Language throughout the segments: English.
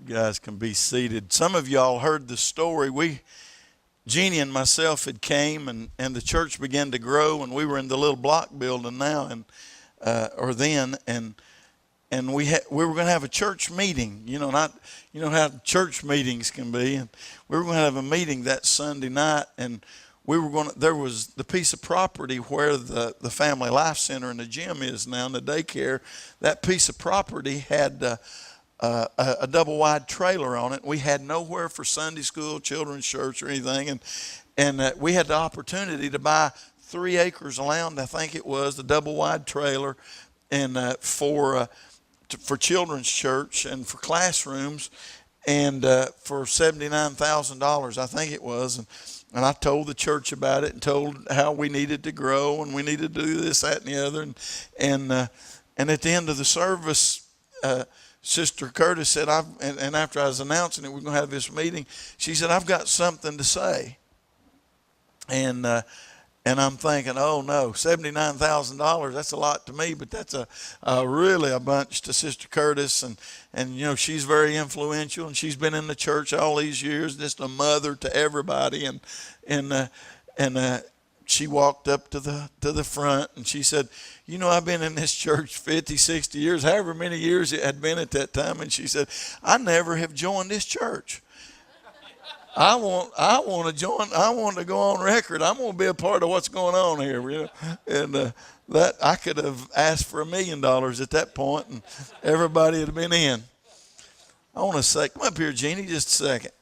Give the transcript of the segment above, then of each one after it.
You guys can be seated. Some of y'all heard the story. Jeannie and myself had came, and the church began to grow, and we were in the little block building now, and we were going to have a church meeting. You know how church meetings can be, and we were going to have a meeting that Sunday night, and there was the piece of property where the Family Life Center and the gym is now, and the daycare. That piece of property had a double wide trailer on it. We had nowhere for Sunday school, children's church, or anything, and we had the opportunity to buy 3 acres of land. I think it was the double wide trailer, and for children's church and for classrooms, and for $79,000, I think it was. And I told the church about it and told how we needed to grow and we needed to do this, that, and the other. And at the end of the service, Sister Curtis said, and after I was announcing it, we're going to have this meeting, she said, I've got something to say. And I'm thinking, oh no, $79,000, that's a lot to me, but that's really a bunch to Sister Curtis. And you know, she's very influential, and she's been in the church all these years, just a mother to everybody. And she walked up to the front, and she said, you know, I've been in this church 50, 60 years, however many years it had been at that time. And she said, I never have joined this church. I want to join. I want to go on record. I'm going to be a part of what's going on here, you know. And that I could have asked for $1 million at that point, and everybody would have been in. I want to say, come up here, Jeannie, just a second.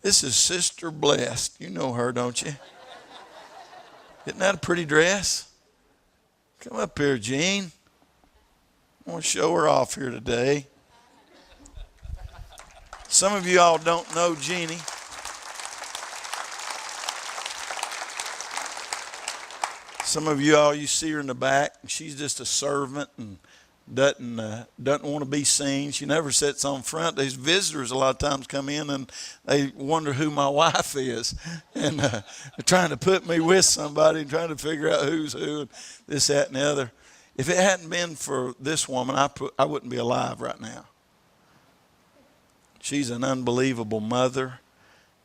This is Sister Blessed. You know her, don't you? Isn't that a pretty dress? Come up here, Jean. I want to show her off here today. Some of you all don't know Jeannie. Some of you all, you see her in the back. She's just a servant and doesn't want to be seen. She never sits on front. These visitors a lot of times come in and they wonder who my wife is, and they're trying to put me with somebody and trying to figure out who's who and this, that, and the other. If it hadn't been for this woman, I wouldn't be alive right now. She's an unbelievable mother.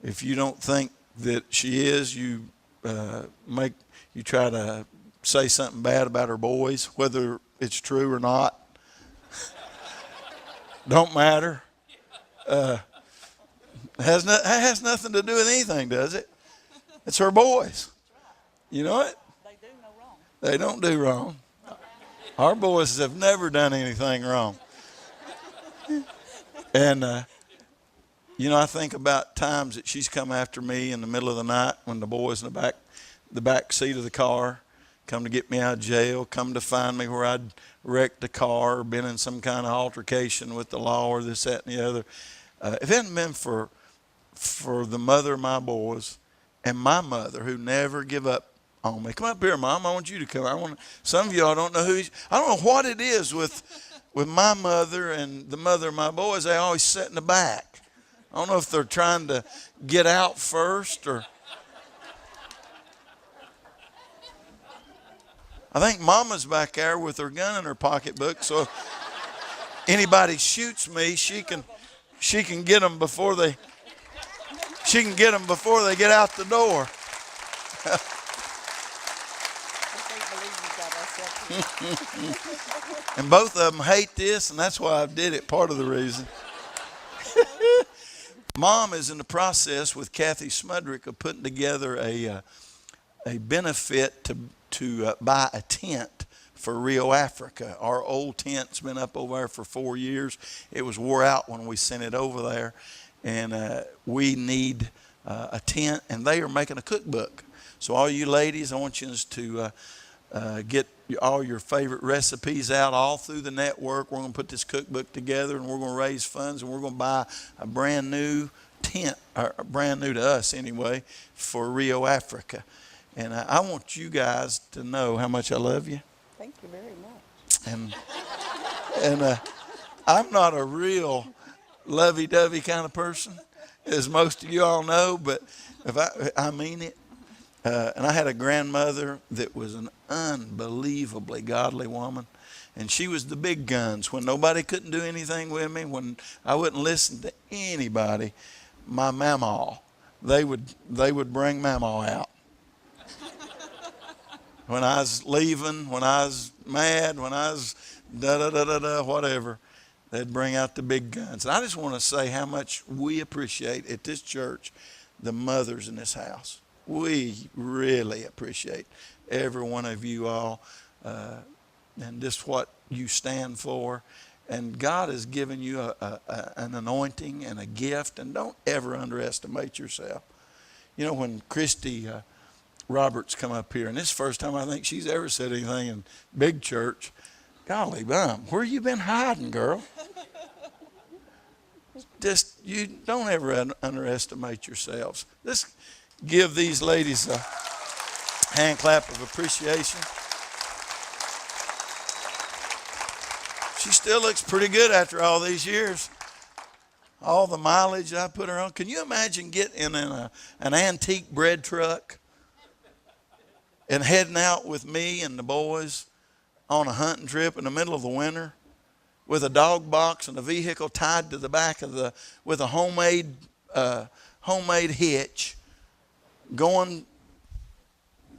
If you don't think that she is, you try to say something bad about her boys, whether it's true or not. Don't matter. Has nothing to do with anything, does it? It's her boys. You know it? They do no wrong. They don't do wrong. Our boys have never done anything wrong. And you know, I think about times that she's come after me in the middle of the night when the boys in the back seat of the car come to get me out of jail, come to find me where I'd wrecked the car or been in some kind of altercation with the law or this, that, and the other. If it hadn't been for the mother of my boys and my mother, who never give up on me. Come up here, Mom. I want you to come. Some of y'all don't know I don't know what it is with my mother and the mother of my boys. They always sit in the back. I don't know if they're trying to get out first or. I think Mama's back there with her gun in her pocketbook, so if anybody shoots me, she can get them before they get out the door. And both of them hate this, and that's why I did it, part of the reason. Mom is in the process with Kathy Smudrick of putting together a benefit to buy a tent for RIO, Africa. Our old tent's been up over there for 4 years. It was wore out when we sent it over there, and we need a tent, and they are making a cookbook. So all you ladies, I want you to get all your favorite recipes out all through the network. We're going to put this cookbook together, and we're going to raise funds, and we're going to buy a brand new tent, or brand new to us anyway, for RIO, Africa. And I want you guys to know how much I love you. Thank you very much. And I'm not a real lovey-dovey kind of person, as most of you all know, but if I mean it. And I had a grandmother that was an unbelievably godly woman. And she was the big guns. When nobody couldn't do anything with me, when I wouldn't listen to anybody, my mamaw, they would bring mamaw out. When I was leaving, when I was mad, when I was whatever, they'd bring out the big guns. And I just want to say how much we appreciate at this church the mothers in this house. We really appreciate every one of you all and just what you stand for. And God has given you an anointing and a gift, and don't ever underestimate yourself. You know, when Christy Roberts come up here, and this is the first time I think she's ever said anything in big church. Golly bum, where you been hiding, girl? Just, you don't ever underestimate yourselves. Let's give these ladies a hand clap of appreciation. She still looks pretty good after all these years. All the mileage I put her on. Can you imagine getting in an antique bread truck and heading out with me and the boys on a hunting trip in the middle of the winter with a dog box and a vehicle tied to the back of with a homemade hitch, going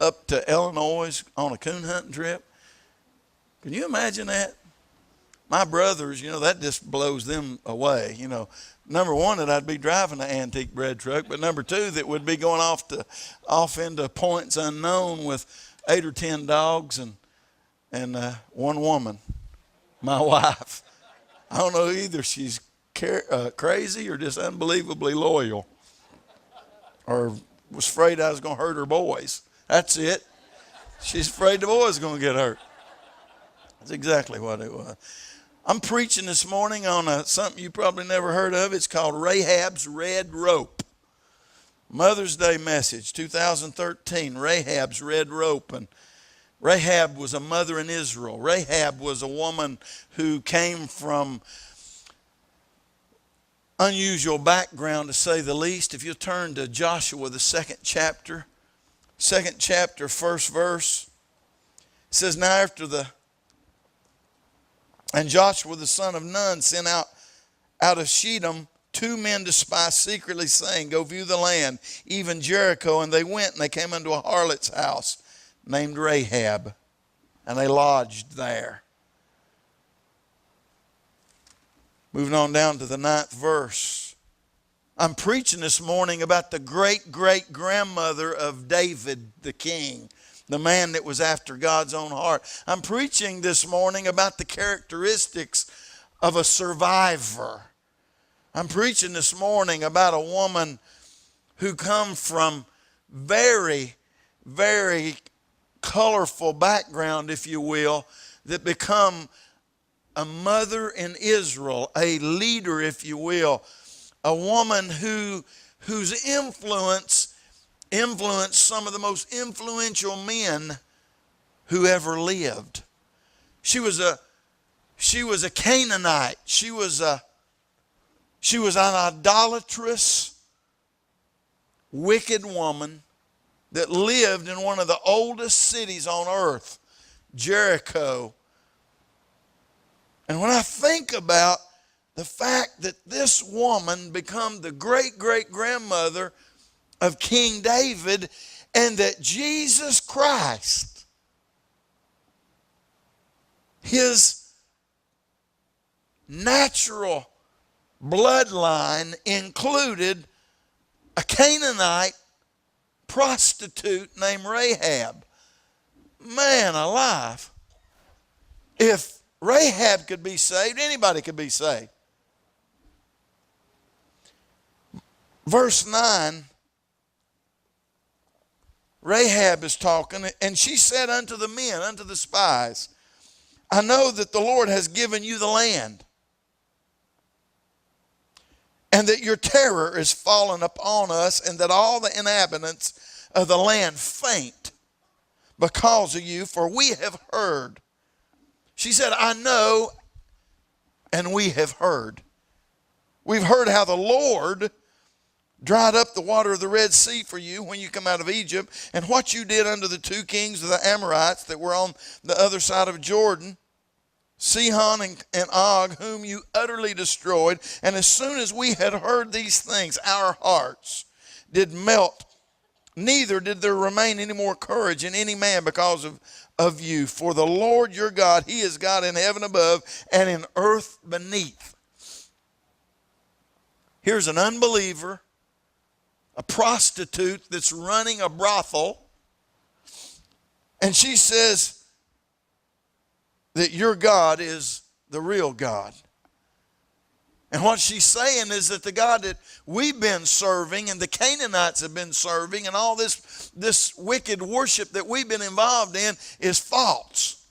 up to Illinois on a coon hunting trip? Can you imagine that? My brothers, you know, that just blows them away. You know, number one, that I'd be driving an antique bread truck, but number two, that would be going off into points unknown with 8 or 10 dogs and one woman, my wife. I don't know either she's crazy or just unbelievably loyal, or was afraid I was going to hurt her boys. That's it. She's afraid the boys are going to get hurt. That's exactly what it was. I'm preaching this morning on something you probably never heard of. It's called Rahab's Red Rope. Mother's Day message, 2013, Rahab's Red Rope. And Rahab was a mother in Israel. Rahab was a woman who came from unusual background, to say the least. If you'll turn to Joshua, the second chapter, first verse, it says, now and Joshua the son of Nun sent out of Shittim 2 men to spy secretly, saying, go view the land, even Jericho. And they went, and they came unto a harlot's house named Rahab, and they lodged there. Moving on down to the 9th verse. I'm preaching this morning about the great-great-grandmother of David the king, the man that was after God's own heart. I'm preaching this morning about the characteristics of a survivor. I'm preaching this morning about a woman who come from very, very colorful background, if you will, that become a mother in Israel, a leader, if you will, a woman whose influenced some of the most influential men who ever lived. She was a Canaanite. She was an idolatrous, wicked woman that lived in one of the oldest cities on earth, Jericho. And when I think about the fact that this woman became the great-great-grandmother of King David, and that Jesus Christ, his natural bloodline included a Canaanite prostitute named Rahab. Man alive. If Rahab could be saved, anybody could be saved. Verse 9, Rahab is talking, and she said unto the men, unto the spies, I know that the Lord has given you the land, and that your terror is fallen upon us, and that all the inhabitants of the land faint because of you, for we have heard. She said, I know, and we have heard. We've heard how the Lord dried up the water of the Red Sea for you when you come out of Egypt, and what you did unto the 2 kings of the Amorites that were on the other side of Jordan. Sihon and Og, whom you utterly destroyed. And as soon as we had heard these things, our hearts did melt. Neither did there remain any more courage in any man because of you. For the Lord your God, he is God in heaven above and in earth beneath. Here's an unbeliever, a prostitute that's running a brothel. And she says that your God is the real God. And what she's saying is that the God that we've been serving and the Canaanites have been serving and all this wicked worship that we've been involved in is false.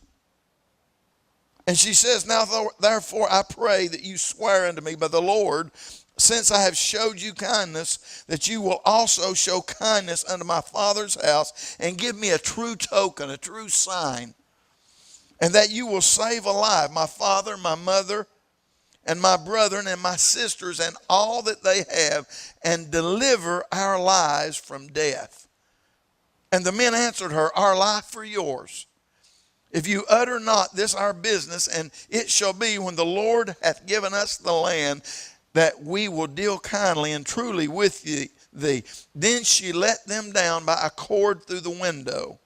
And she says, now therefore I pray that you swear unto me by the Lord, since I have showed you kindness, that you will also show kindness unto my father's house and give me a true token, a true sign, and that you will save alive my father, my mother, and my brethren and my sisters and all that they have, and deliver our lives from death. And the men answered her, our life or yours. If you utter not this our business, and it shall be when the Lord hath given us the land, that we will deal kindly and truly with thee. Then she let them down by a cord through the window,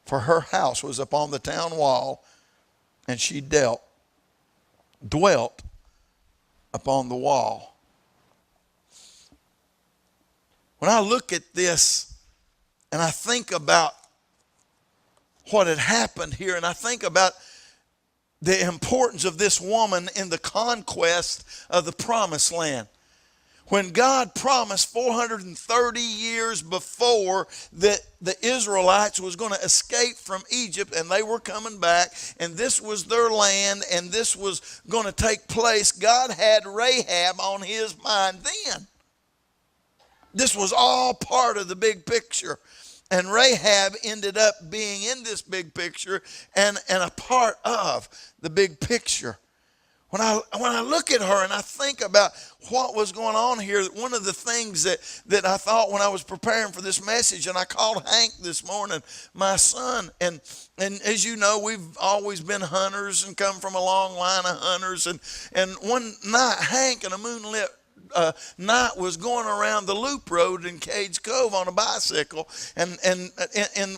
for her house was upon the town wall, and she dwelt upon the wall. When I look at this and I think about what had happened here, and I think about the importance of this woman in the conquest of the promised land. When God promised 430 years before that the Israelites was going to escape from Egypt and they were coming back and this was their land and this was going to take place, God had Rahab on his mind then. This was all part of the big picture. And Rahab ended up being in this big picture and a part of the big picture. When I look at her and I think about what was going on here, one of the things that I thought when I was preparing for this message, and I called Hank this morning, my son, and as you know, we've always been hunters and come from a long line of hunters, and one night Hank in a moonlit night was going around the loop road in Cades Cove on a bicycle and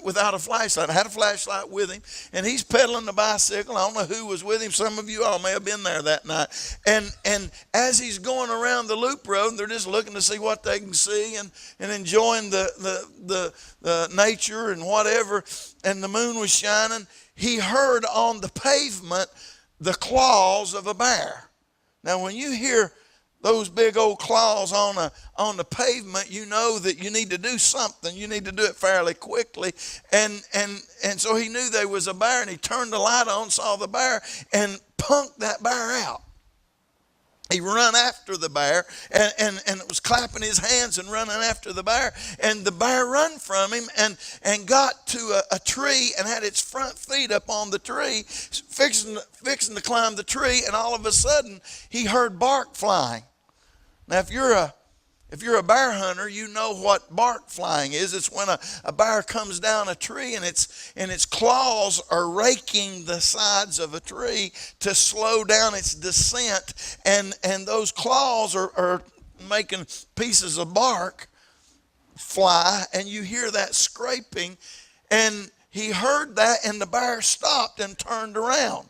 without a flashlight. I had a flashlight with him, and he's pedaling the bicycle. I don't know who was with him. Some of you all may have been there that night. And as he's going around the loop road, they're just looking to see what they can see and enjoying the nature and whatever, and the moon was shining, he heard on the pavement the claws of a bear. Now, when you hear those big old claws on the pavement, you know that you need to do something. You need to do it fairly quickly. And so he knew there was a bear, and he turned the light on, saw the bear, and punked that bear out. He ran after the bear and was clapping his hands and running after the bear. And the bear run from him and got to a tree and had its front feet up on the tree, fixing to climb the tree. And all of a sudden, he heard bark flying. Now, if you're a bear hunter, you know what bark flying is. It's when a bear comes down a tree and its claws are raking the sides of a tree to slow down its descent. And those claws are making pieces of bark fly, and you hear that scraping. And he heard that, and the bear stopped and turned around.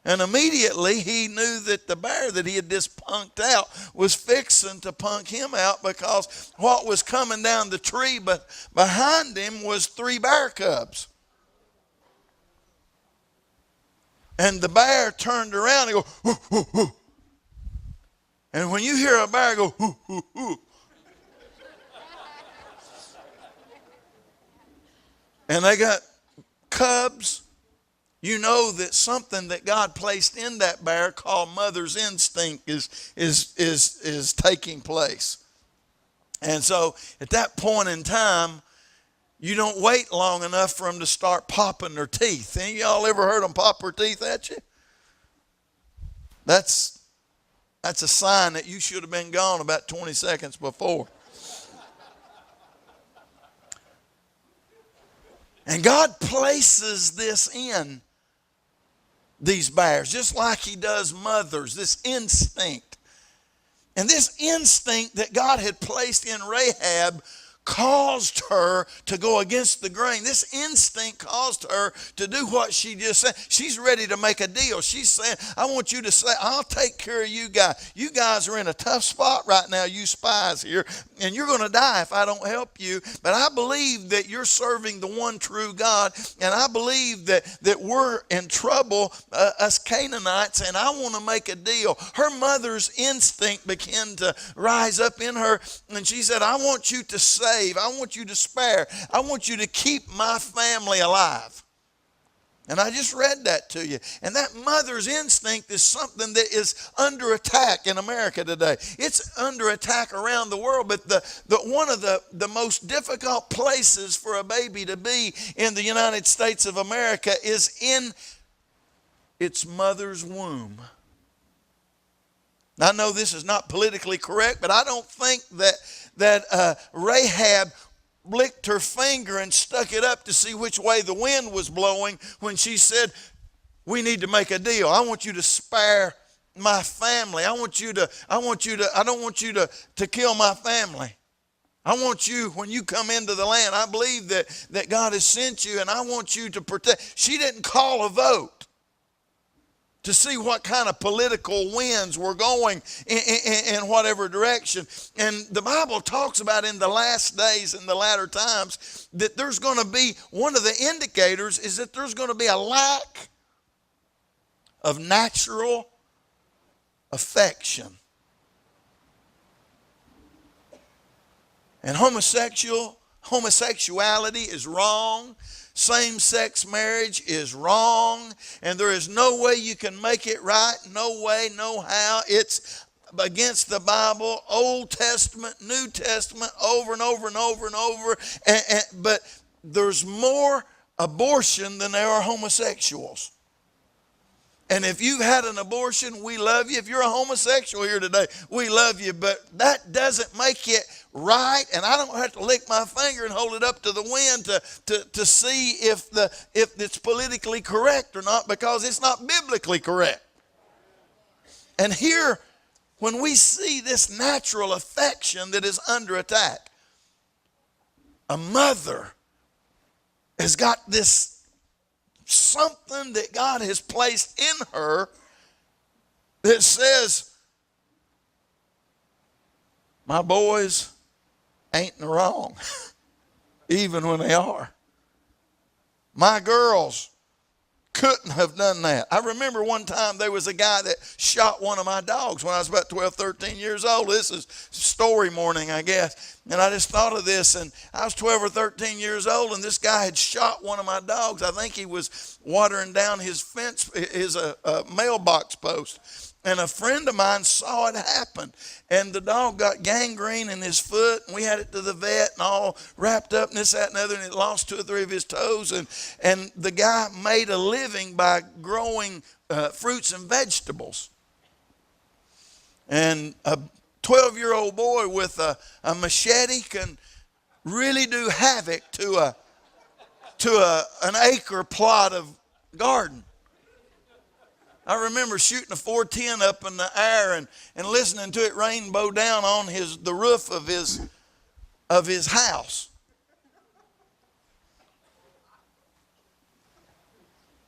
And immediately he knew that the bear that he had just punked out was fixing to punk him out, because what was coming down the tree but behind him was 3 bear cubs. And the bear turned around and go, hoo, hoo, hoo. And when you hear a bear go, hoo, hoo, hoo, and they got cubs, you know that something that God placed in that bear called mother's instinct is taking place. And so at that point in time, you don't wait long enough for them to start popping their teeth. Any of y'all ever heard them pop their teeth at you? That's a sign that you should have been gone about 20 seconds before. And God places this in these bears, just like he does mothers, this instinct. And this instinct that God had placed in Rahab caused her to go against the grain. This instinct caused her to do what she just said. She's ready to make a deal. She's saying, I want you to say, I'll take care of you guys. You guys are in a tough spot right now, you spies here, and you're going to die if I don't help you. But I believe that you're serving the one true God, and I believe that we're in trouble, us Canaanites, and I want to make a deal. Her mother's instinct began to rise up in her, and she said, I want you to save. I want you to spare. I want you to keep my family alive. And I just read that to you. And that mother's instinct is something that is under attack in America today. It's under attack around the world. But one of the most difficult places for a baby to be in the United States of America is in its mother's womb. I know this is not politically correct, but I don't think that Rahab licked her finger and stuck it up to see which way the wind was blowing when she said, we need to make a deal. I want you to spare my family. I don't want you to kill my family. I want you, when you come into the land, I believe that God has sent you, and I want you to protect. She didn't call a vote to see what kind of political winds were going in whatever direction. And the Bible talks about in the last days and the latter times that there's going to be, one of the indicators is that there's going to be a lack of natural affection. And homosexuality is wrong. Same-sex marriage is wrong, and there is no way you can make it right, no way, no how. It's against the Bible, Old Testament, New Testament, over and over and over and over. But there's more abortion than there are homosexuals. And if you've had an abortion, we love you. If you're a homosexual here today, we love you. But that doesn't make it right. And I don't have to lick my finger and hold it up to the wind to see if it's politically correct or not, because it's not biblically correct. And here, when we see this natural affection that is under attack, a mother has got this something that God has placed in her that says, my boys ain't in the wrong, even when they are. My girls couldn't have done that. I remember one time there was a guy that shot one of my dogs when I was about 12, 13 years old. This is story morning, I guess. And I just thought of this, and I was 12 or 13 years old, and this guy had shot one of my dogs. I think he was watering down his fence, his mailbox post. And a friend of mine saw it happen. And the dog got gangrene in his foot, and we had it to the vet and all wrapped up and this, that, and the other, and it lost 2 or 3 of his toes. And the guy made a living by growing fruits and vegetables. And a 12-year-old boy with a machete can really do havoc to an acre plot of garden. I remember shooting a 410 up in the air and listening to it rainbow down on the roof of his house.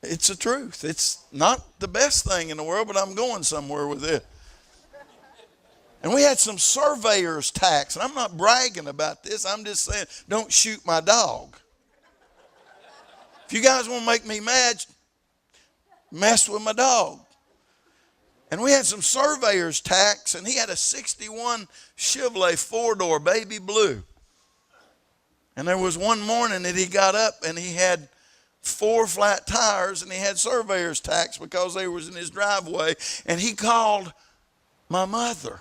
It's the truth. It's not the best thing in the world, but I'm going somewhere with it. And we had some surveyor's tax, and I'm not bragging about this. I'm just saying, don't shoot my dog. If you guys want to make me mad, mess with my dog. And we had some surveyor's tax, and he had a 61 Chevrolet 4-door baby blue. And there was one morning that he got up and he had 4 flat tires, and he had surveyor's tax because they was in his driveway. And he called my mother.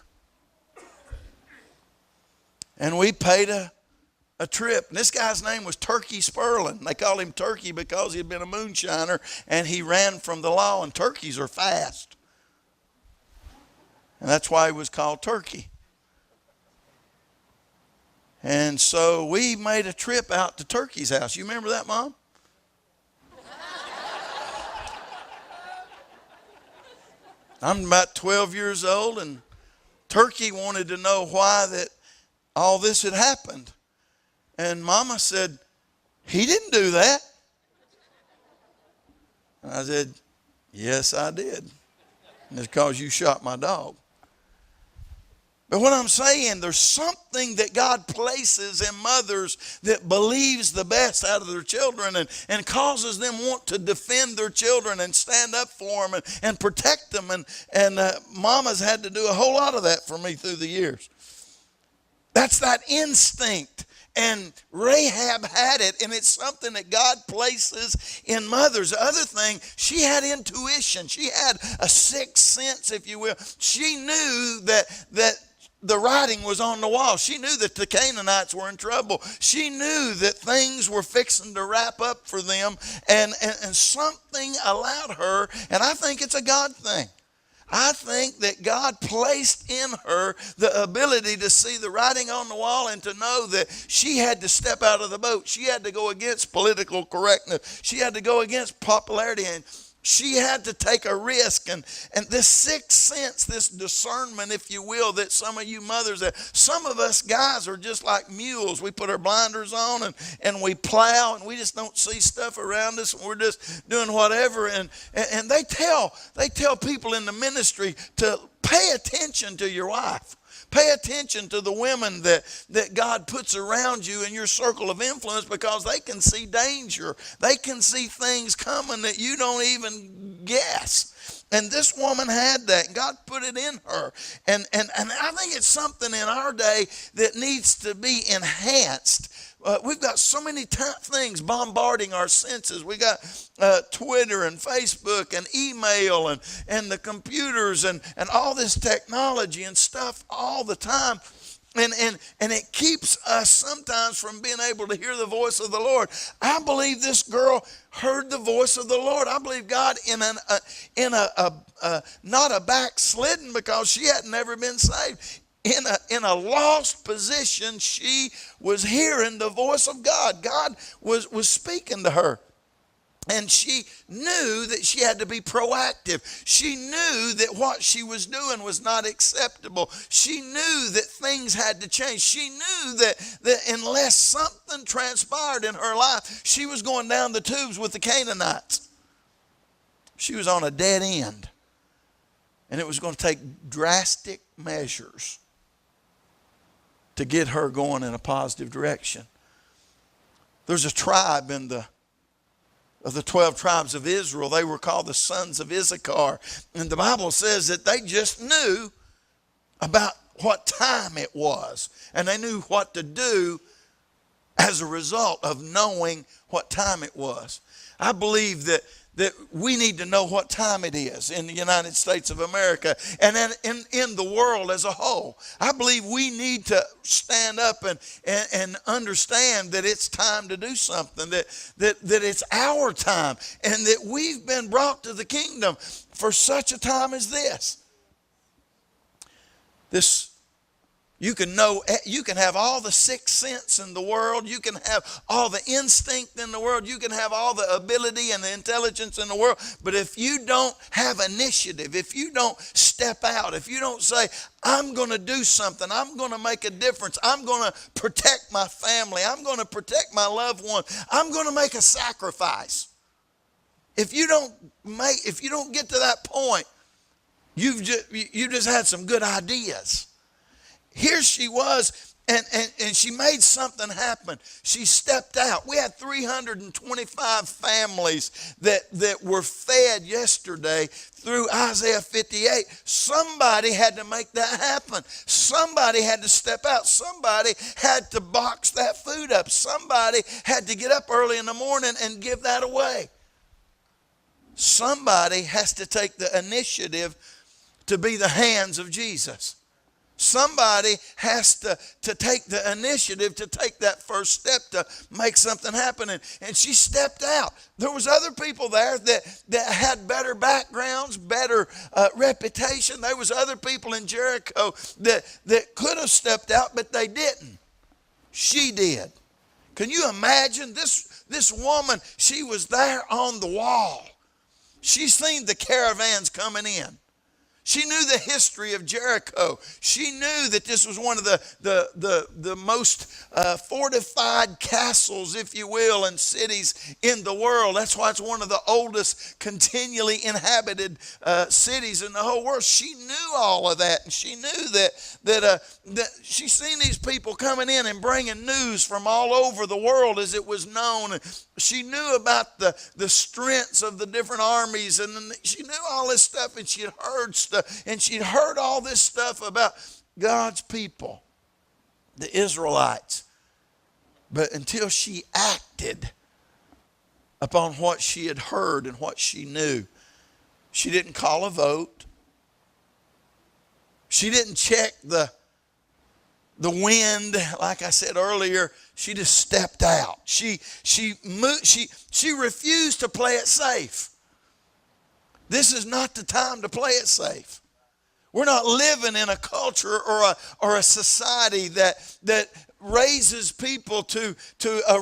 And we paid a trip. And this guy's name was Turkey Sperling. They called him Turkey because he had been a moonshiner and he ran from the law, and turkeys are fast. And that's why he was called Turkey. And so we made a trip out to Turkey's house. You remember that, Mom? I'm about 12 years old, and Turkey wanted to know why that all this had happened. And Mama said, he didn't do that. And I said, yes, I did. And it's because you shot my dog. But what I'm saying, there's something that God places in mothers that believes the best out of their children and causes them want to defend their children and stand up for them and protect them. And Mama's had to do a whole lot of that for me through the years. That's that instinct. And Rahab had it, and it's something that God places in mothers. The other thing, she had intuition. She had a sixth sense, if you will. She knew that the writing was on the wall. She knew that the Canaanites were in trouble. She knew that things were fixing to wrap up for them, and something allowed her, and I think it's a God thing. I think that God placed in her the ability to see the writing on the wall and to know that she had to step out of the boat. She had to go against political correctness. She had to go against popularity, and she had to take a risk. And this sixth sense, this discernment, if you will, that some of you mothers, that some of us guys are just like mules. We put our blinders on and we plow, and we just don't see stuff around us, and we're just doing whatever. And they tell people in the ministry to pay attention to your wife. Pay attention to the women that God puts around you in your circle of influence, because they can see danger. They can see things coming that you don't even guess. And this woman had that. God put it in her. And I think it's something in our day that needs to be enhanced. We've got so many things bombarding our senses. We got Twitter and Facebook and email and the computers and all this technology and stuff all the time. And it keeps us sometimes from being able to hear the voice of the Lord. I believe this girl heard the voice of the Lord. I believe God not a backslidden, because she had never been saved. In a lost position, she was hearing the voice of God. God was speaking to her. And she knew that she had to be proactive. She knew that what she was doing was not acceptable. She knew that things had to change. She knew that unless something transpired in her life, she was going down the tubes with the Canaanites. She was on a dead end. And it was going to take drastic measures to get her going in a positive direction. There's a tribe of the 12 tribes of Israel. They were called the sons of Issachar. And the Bible says that they just knew about what time it was. And they knew what to do as a result of knowing what time it was. I believe that we need to know what time it is in the United States of America and then in the world as a whole. I believe we need to stand up and understand that it's time to do something, that it's our time, and that we've been brought to the kingdom for such a time as this. You can have all the sixth sense in the world. You can have all the instinct in the world. You can have all the ability and the intelligence in the world. But if you don't have initiative, if you don't step out, if you don't say, I'm going to do something, I'm going to make a difference, I'm going to protect my family, I'm going to protect my loved one, I'm going to make a sacrifice. If you don't get to that point, you just had some good ideas. Here she was, and she made something happen. She stepped out. We had 325 families that were fed yesterday through Isaiah 58. Somebody had to make that happen. Somebody had to step out. Somebody had to box that food up. Somebody had to get up early in the morning and give that away. Somebody has to take the initiative to be the hands of Jesus. Somebody has to take the initiative to take that first step to make something happen. And she stepped out. There was other people there that had better backgrounds, better reputation. There was other people in Jericho that could have stepped out, but they didn't. She did. Can you imagine this woman? She was there on the wall. She's seen the caravans coming in. She knew the history of Jericho. She knew that this was one of the most fortified castles, if you will, and cities in the world. That's why it's one of the oldest continually inhabited cities in the whole world. She knew all of that, and she knew that she's seen these people coming in and bringing news from all over the world as it was known. She knew about the strengths of the different armies, and she knew all this stuff, and she had heard stuff. And she'd heard all this stuff about God's people, the Israelites. But until she acted upon what she had heard and what she knew, she didn't call a vote. She didn't check the wind, like I said earlier. She just stepped out. She refused to play it safe. This is not the time to play it safe. We're not living in a culture or a society that raises people to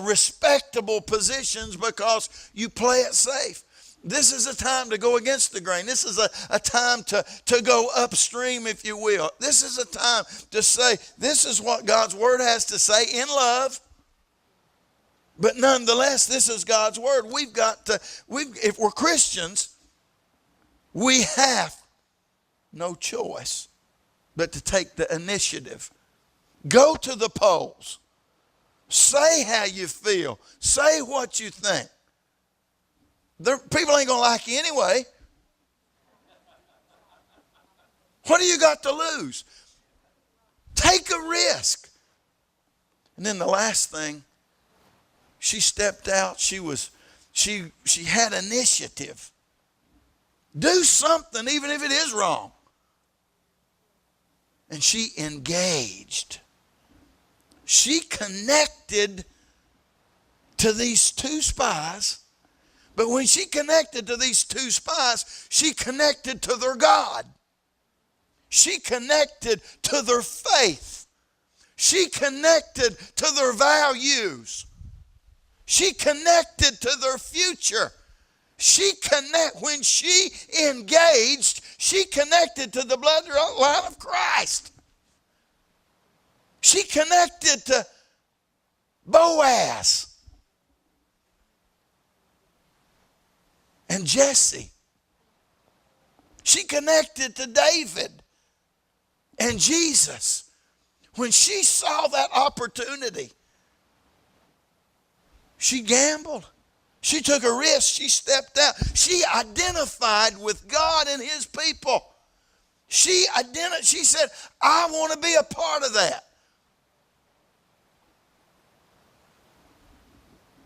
respectable positions because you play it safe. This is a time to go against the grain. This is a time to go upstream, if you will. This is a time to say, this is what God's word has to say in love. But nonetheless, this is God's word. If we're Christians, we have no choice but to take the initiative. Go to the polls. Say how you feel. Say what you think. People ain't going to like you anyway. What do you got to lose? Take a risk. And then the last thing, she stepped out. She had initiative. Do something, even if it is wrong. And she engaged. She connected to these two spies. But when she connected to these two spies, she connected to their God. She connected to their faith. She connected to their values. She connected to their future. When she engaged, she connected to the bloodline of Christ. She connected to Boaz and Jesse. She connected to David and Jesus. When she saw that opportunity, she gambled. She took a risk. She stepped out. She identified with God and his people. She said, I want to be a part of that.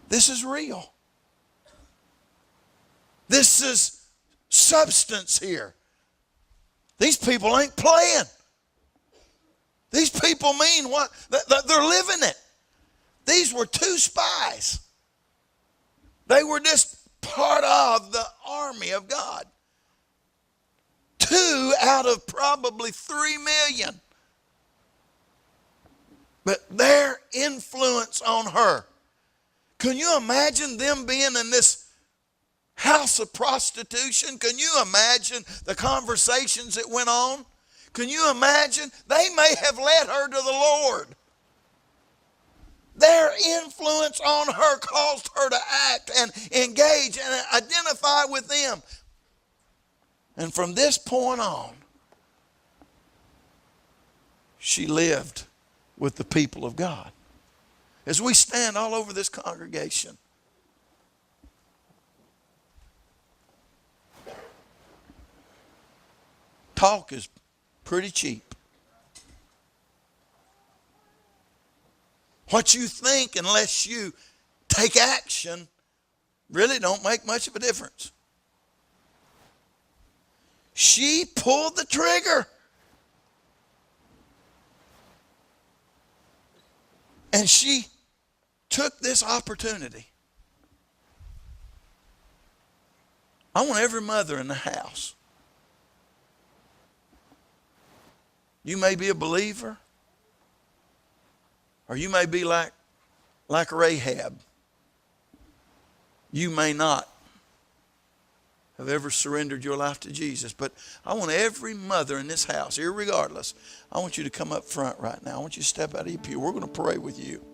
This is real. This is substance here. These people ain't playing. These people mean what? They're living it. These were two spies. They were just part of the army of God. 2 out of probably 3 million. But their influence on her. Can you imagine them being in this house of prostitution? Can you imagine the conversations that went on? Can you imagine? They may have led her to the Lord. Their influence on her caused her to act and engage and identify with them. And from this point on, she lived with the people of God. As we stand all over this congregation, talk is pretty cheap. What you think, unless you take action, really don't make much of a difference. She pulled the trigger. And she took this opportunity. I want every mother in the house. You may be a believer, or you may be like Rahab. You may not have ever surrendered your life to Jesus. But I want every mother in this house, irregardless, I want you to come up front right now. I want you to step out of your pew. We're going to pray with you.